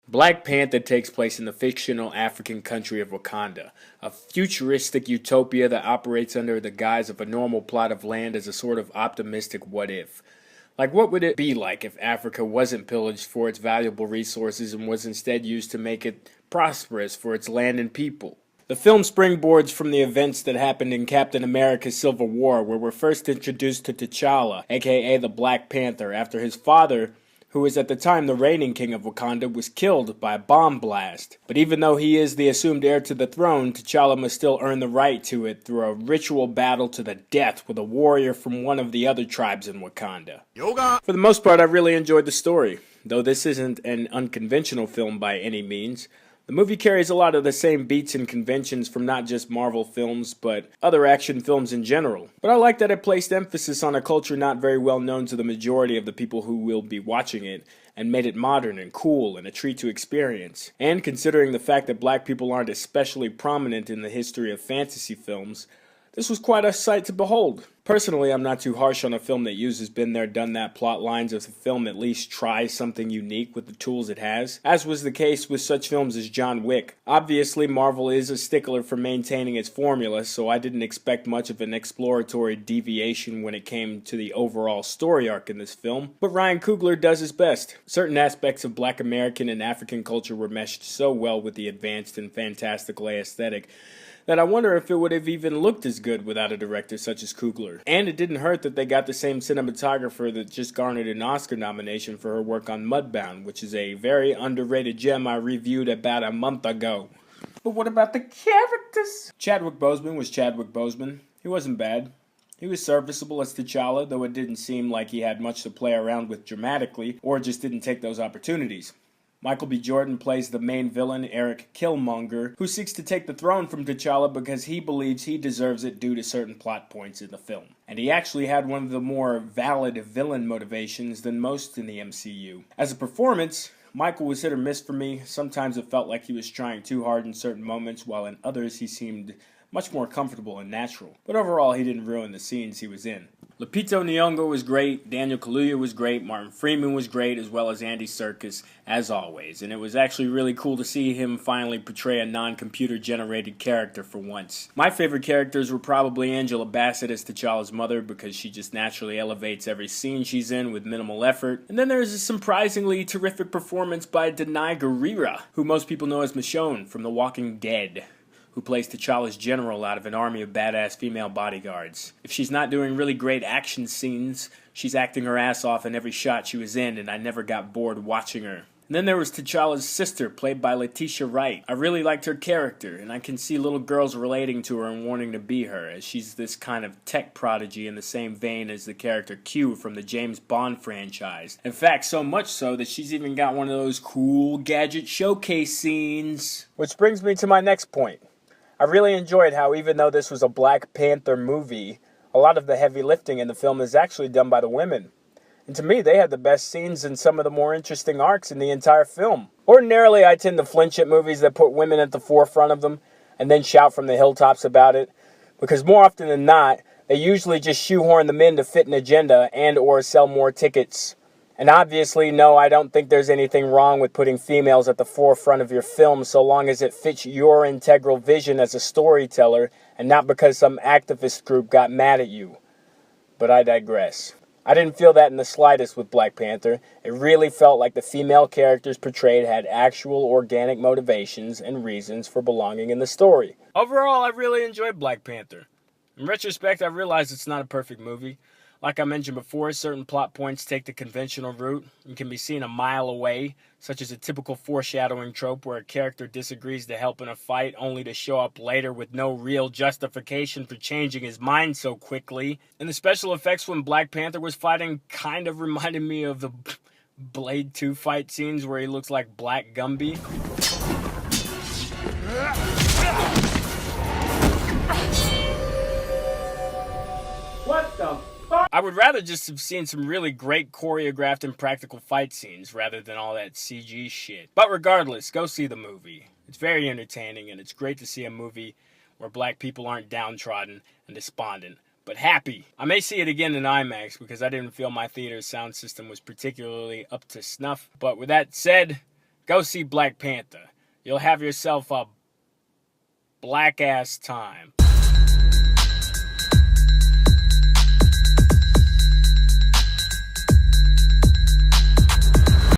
Black Panther takes place in the fictional African country of Wakanda, a futuristic utopia that operates under the guise of a normal plot of land as a sort of optimistic what if. Like, what would it be like if Africa wasn't pillaged for its valuable resources and was instead used to make it prosperous for its land and people? The film springboards from the events that happened in Captain America's Civil War, where we're first introduced to T'Challa, aka the Black Panther, after his father, who was at the time the reigning king of Wakanda, was killed by a bomb blast. But even though he is the assumed heir to the throne, T'Challa must still earn the right to it through a ritual battle to the death with a warrior from one of the other tribes in Wakanda. Yoga! For the most part, I really enjoyed the story. Though this isn't an unconventional film by any means, the movie carries a lot of the same beats and conventions from not just Marvel films, but other action films in general. But I like that it placed emphasis on a culture not very well known to the majority of the people who will be watching it, and made it modern and cool and a treat to experience. And considering the fact that black people aren't especially prominent in the history of fantasy films, this was quite a sight to behold. Personally, I'm not too harsh on a film that uses been there, done that plot lines if the film at least tries something unique with the tools it has, as was the case with such films as John Wick. Obviously, Marvel is a stickler for maintaining its formula, so I didn't expect much of an exploratory deviation when it came to the overall story arc in this film, but Ryan Coogler does his best. Certain aspects of Black American and African culture were meshed so well with the advanced and fantastical aesthetic that I wonder if it would have even looked as good without a director such as Coogler. And it didn't hurt that they got the same cinematographer that just garnered an Oscar nomination for her work on Mudbound, which is a very underrated gem I reviewed about a month ago. But what about the characters? Chadwick Boseman was Chadwick Boseman. He wasn't bad. He was serviceable as T'Challa, though it didn't seem like he had much to play around with dramatically, or just didn't take those opportunities. Michael B. Jordan plays the main villain, Eric Killmonger, who seeks to take the throne from T'Challa because he believes he deserves it due to certain plot points in the film. And he actually had one of the more valid villain motivations than most in the MCU. As a performance, Michael was hit or miss for me. Sometimes it felt like he was trying too hard in certain moments, while in others he seemed much more comfortable and natural. But overall, he didn't ruin the scenes he was in. Lupita Nyong'o was great, Daniel Kaluuya was great, Martin Freeman was great, as well as Andy Serkis, as always. And it was actually really cool to see him finally portray a non-computer generated character for once. My favorite characters were probably Angela Bassett as T'Challa's mother, because she just naturally elevates every scene she's in with minimal effort. And then there's a surprisingly terrific performance by Danai Gurira, who most people know as Michonne from The Walking Dead, who plays T'Challa's general out of an army of badass female bodyguards. If she's not doing really great action scenes, she's acting her ass off in every shot she was in, and I never got bored watching her. And then there was T'Challa's sister, played by Letitia Wright. I really liked her character, and I can see little girls relating to her and wanting to be her, as she's this kind of tech prodigy in the same vein as the character Q from the James Bond franchise. In fact, so much so that she's even got one of those cool gadget showcase scenes. Which brings me to my next point. I really enjoyed how, even though this was a Black Panther movie, a lot of the heavy lifting in the film is actually done by the women. And to me, they had the best scenes and some of the more interesting arcs in the entire film. Ordinarily, I tend to flinch at movies that put women at the forefront of them and then shout from the hilltops about it, because more often than not, they usually just shoehorn them in to fit an agenda and or sell more tickets. And obviously, no, I don't think there's anything wrong with putting females at the forefront of your film so long as it fits your integral vision as a storyteller and not because some activist group got mad at you. But I digress. I didn't feel that in the slightest with Black Panther. It really felt like the female characters portrayed had actual organic motivations and reasons for belonging in the story. Overall, I really enjoyed Black Panther. In retrospect, I realize it's not a perfect movie. Like I mentioned before, certain plot points take the conventional route and can be seen a mile away, such as a typical foreshadowing trope where a character disagrees to help in a fight only to show up later with no real justification for changing his mind so quickly. And the special effects when Black Panther was fighting kind of reminded me of the Blade 2 fight scenes where he looks like Black Gumby. What the I would rather just have seen some really great choreographed and practical fight scenes rather than all that CG shit. But regardless, go see the movie. It's very entertaining, and it's great to see a movie where black people aren't downtrodden and despondent, but happy. I may see it again in IMAX because I didn't feel my theater's sound system was particularly up to snuff. But with that said, Go see Black Panther. You'll have yourself a black ass time.